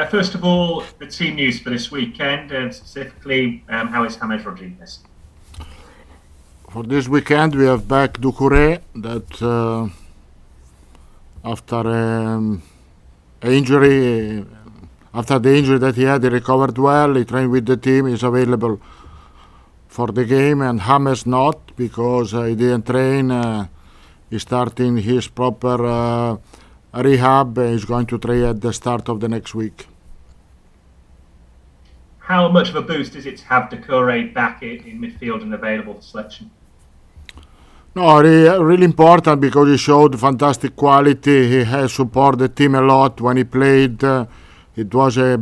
First of all, the team news for this weekend, and specifically, how is James Rodriguez? For this weekend, we have back Doucouré that after injury, after the injury that he had, he recovered well. He trained with the team. He's available for the game, and James not because he didn't train. He's starting his proper rehab. He's going to train at the start of the next week. How much of a boost is it to have Doucouré back in midfield and available for selection? No, really important because he showed fantastic quality. He has supported the team a lot when he played. It was a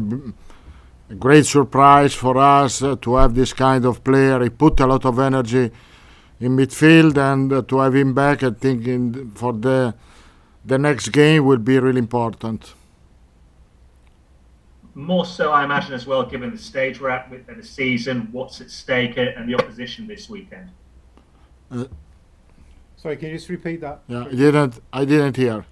great surprise for us to have this kind of player. He put a lot of energy in midfield, and to have him back, I think, for the next game will be really important. More so, I imagine, as well, given the stage we're at with the season, what's at stake and the opposition this weekend. Sorry, can you just repeat that? Yeah, I didn't hear.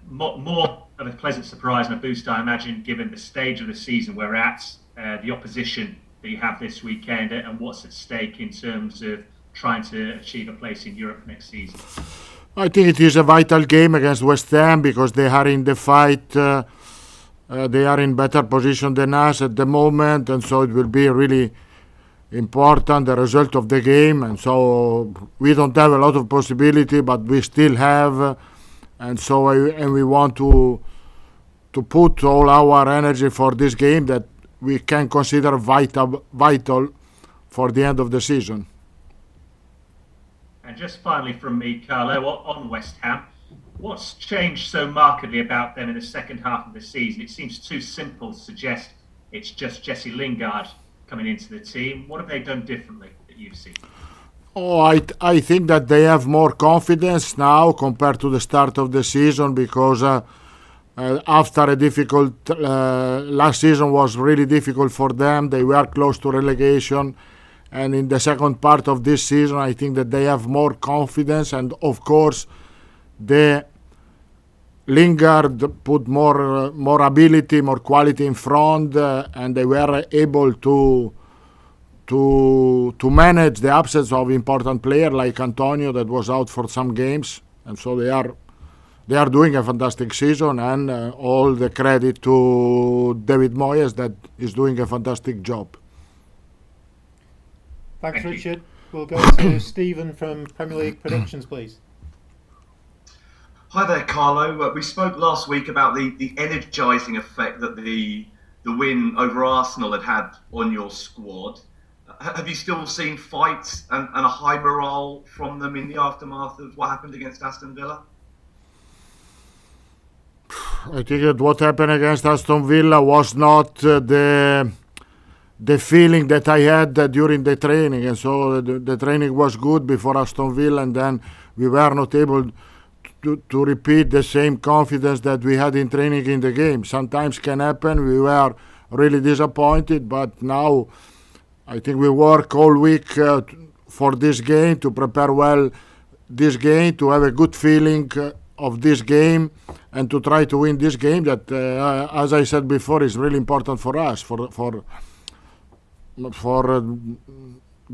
More of a pleasant surprise and a boost, I imagine, given the stage of the season we're at, the opposition that you have this weekend, and what's at stake in terms of trying to achieve a place in Europe next season. I think it is a vital game against West Ham because they are in the fight. They are in better position than us at the moment, and so it will be really important, the result of the game. And so we don't have a lot of possibility, but we still have, and so we want to put all our energy for this game that we can consider vital for the end of the season. And just finally from me, Carlo, on West Ham, what's changed so markedly about them in the second half of the season? It seems too simple to suggest it's just Jesse Lingard coming into the team. What have they done differently that you've seen? I think that they have more confidence now compared to the start of the season because after a difficult last season was really difficult for them. They were close to relegation, and in the second part of this season I think that they have more confidence, and of course the Lingard put more ability, more quality in front, and they were able to manage the absence of important player like Antonio that was out for some games, and so they are doing a fantastic season, and all the credit to David Moyes that is doing a fantastic job. Thanks, Richard. We'll go to Stephen from Premier League Predictions, please. Hi there, Carlo. We spoke last week about the energising effect that the win over Arsenal had on your squad. Have you still seen fights and a high morale from them in the aftermath of what happened against Aston Villa? I think that what happened against Aston Villa was not the feeling that I had during the training, and so the training was good before Aston Villa, and then we were not able to repeat the same confidence that we had in training in the game. Sometimes can happen. We were really disappointed, but now I think we work all week for this game, to prepare well this game, to have a good feeling of this game, and to try to win this game that, as I said before, is really important for us. We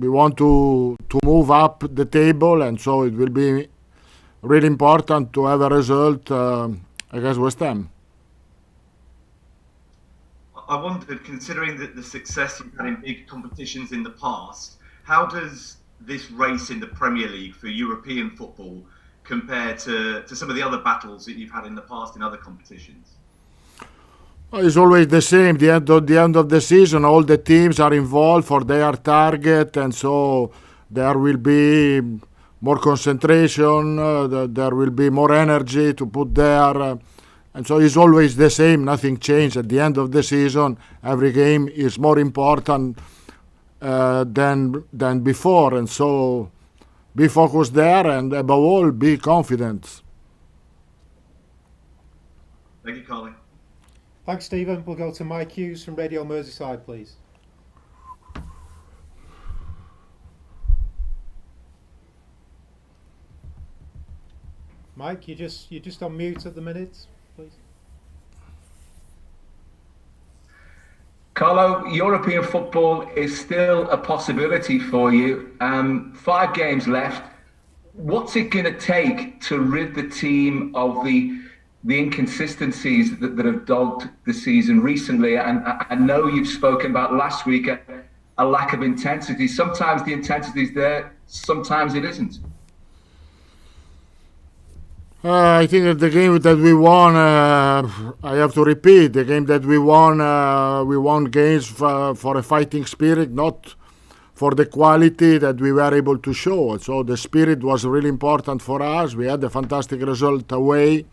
want to move up the table, and so it will be really important to have a result against West Ham. I wondered, considering the success you've had in big competitions in the past, how does this race in the Premier League for European football compare to some of the other battles that you've had in the past in other competitions? It's always the same. The end of the season, all the teams are involved for their target, and so there will be more concentration, there will be more energy to put there, and so it's always the same. Nothing changed. At the end of the season, every game is more important than before, and so be focused there, and above all, be confident. Thank you, Carly. Thanks, Stephen. We'll go to Mike Hughes from Radio Merseyside, please. Mike, you're just on mute at the minute, please. Carlo, European football is still a possibility for you. 5 games left. What's it going to take to rid the team of the inconsistencies that have dogged the season recently? And I know you've spoken about last week a lack of intensity. Sometimes the intensity is there, sometimes it isn't. I think that the game that we won, I have to repeat, the game that we won games for a fighting spirit, not for the quality that we were able to show. So the spirit was really important for us. We had a fantastic result away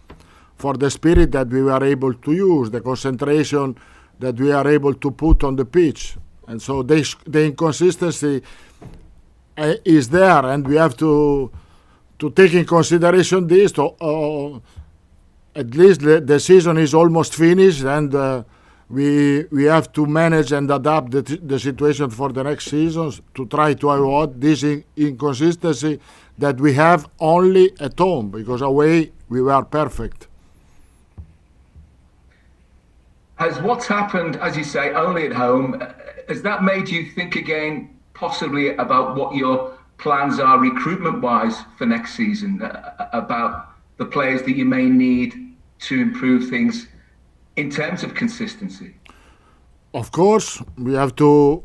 for the spirit that we were able to use, the concentration that we are able to put on the pitch. And so the inconsistency is there, and we have to take in consideration this. At least the season is almost finished, and we have to manage and adapt the situation for the next seasons to try to avoid this inconsistency that we have only at home, because away we were perfect. Has what's happened, as you say, only at home, has that made you think again possibly about what your plans are recruitment-wise for next season, about the players that you may need to improve things in terms of consistency? Of course, we have to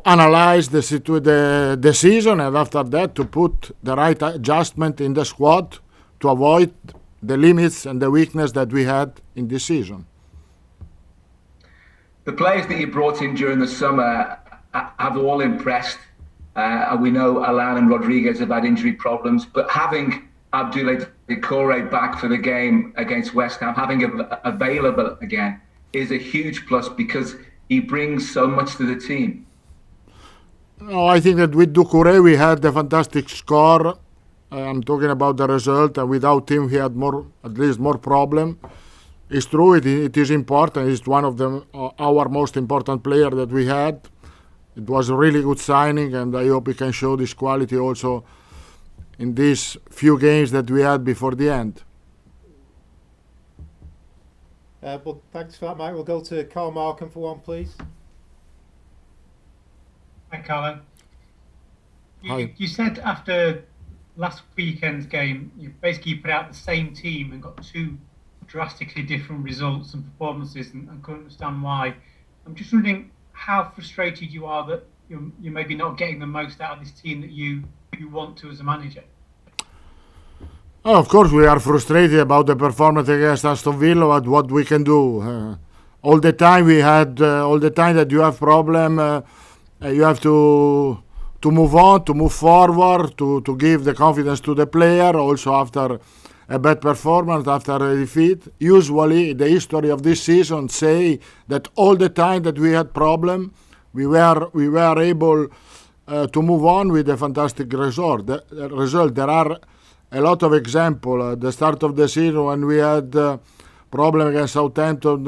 analyze the season, and after that to put the right adjustment in the squad to avoid the limits and the weakness that we had in this season. The players that you brought in during the summer have all impressed. We know Alan and Rodriguez have had injury problems, but having Abdoulaye Doucouré back for the game against West Ham, having him available again, is a huge plus because he brings so much to the team. No, I think that with Doucouré we had a fantastic score. I'm talking about the result, and without him, he had at least more problem. It's true, it is important. It's one of our most important player that we had. It was a really good signing, and I hope he can show this quality also in these few games that we had before the end. Well, thanks for that, Mike. We'll go to Carl Markham for one, please. Hi, Carlo. Hi. You said after last weekend's game, you basically put out the same team and got 2 drastically different results and performances, and couldn't understand why. I'm just wondering how frustrated you are that you're maybe not getting the most out of this team that you want to as a manager. Oh, of course, we are frustrated about the performance against Aston Villa, but what we can do. All the time that you have problem, you have to move on, to move forward, to give the confidence to the player. Also after a bad performance, after a defeat. Usually the history of this season say that all the time that we had problem, we were able to move on with a fantastic result. There are a lot of examples. At the start of the season when we had problem against Southampton,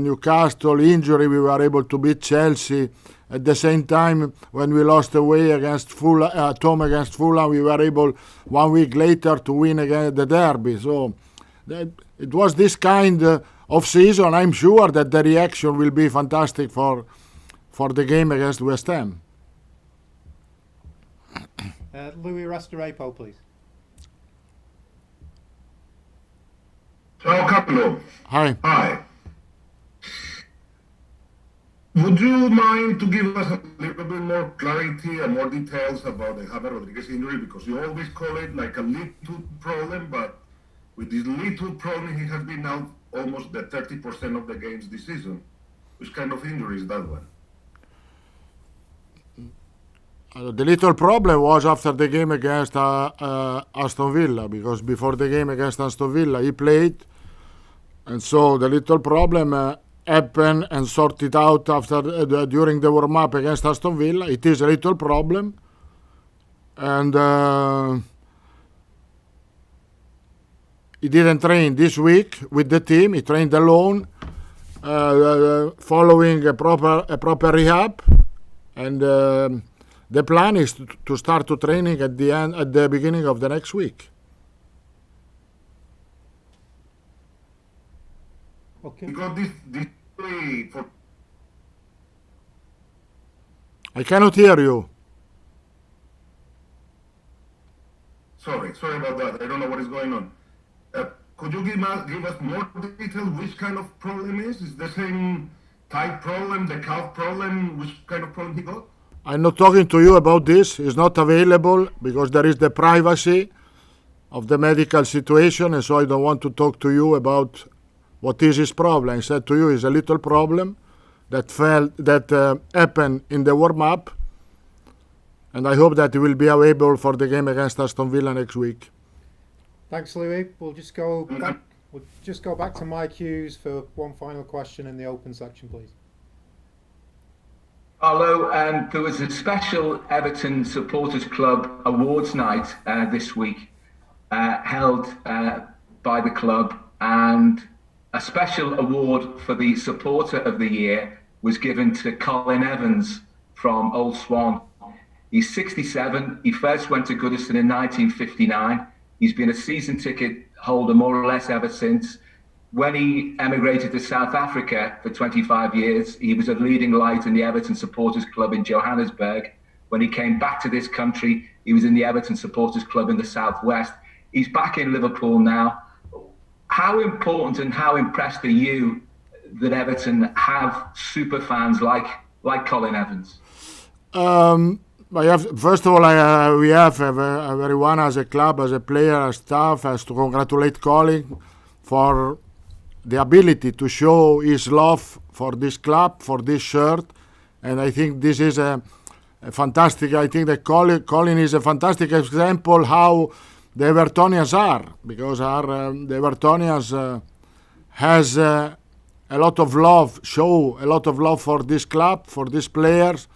Newcastle, injury, we were able to beat Chelsea. At the same time, when we lost away against Fulham, at home against Fulham, we were able 1 week later to win again the derby. So it was this kind of season. I'm sure that the reaction will be fantastic for the game against West Ham. Louis Rastorepo, please. Ciao Carlo. Hi. Hi. Would you mind to give us a little bit more clarity and more details about the James Rodriguez injury? Because you always call it like a little problem, but with this little problem, he has been out almost the 30% of the games this season. Which kind of injury is that one? The little problem was after the game against Aston Villa, because before the game against Aston Villa he played, and so the little problem happened and sorted out after during the warm-up against Aston Villa. It is a little problem, and he didn't train this week with the team. He trained alone, following a proper rehab, and the plan is to start to training at the beginning of the next week. Okay. He got this for. I cannot hear you. Sorry about that. I don't know what is going on. Could you give us more detail which kind of problem is? Is the same type problem, the calf problem, which kind of problem he got? I'm not talking to you about this. It's not available because there is the privacy of the medical situation, and so I don't want to talk to you about what is his problem. I said to you it's a little problem that happened in the warm-up, and I hope that he will be available for the game against Aston Villa next week. Thanks, Louis. We'll just go back to Mike Hughes for one final question in the open section, please. Carlo, there was a special Everton Supporters Club awards night this week held by the club, and a special award for the Supporter of the Year was given to Colin Evans from Old Swan. He's 67. He first went to Goodison in 1959. He's been a season ticket holder more or less ever since. When he emigrated to South Africa for 25 years, he was a leading light in the Everton Supporters Club in Johannesburg. When he came back to this country, he was in the Everton Supporters Club in the Southwest. He's back in Liverpool now. How important and how impressed are you that Everton have super fans like Colin Evans? First of all, we have everyone as a club, as a player, as staff, has to congratulate Colin for the ability to show his love for this club, for this shirt, and I think this is a fantastic. I think that Colin is a fantastic example how the Evertonians are, because the Evertonians has a lot of love, show a lot of love for this club, for these players,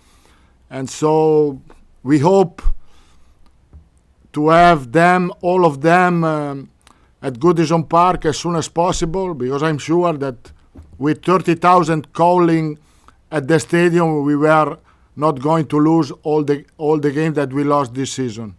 and so we hope to have them, all of them, at Goodison Park as soon as possible, because I'm sure that with 30,000 calling at the stadium, we were not going to lose all the games that we lost this season.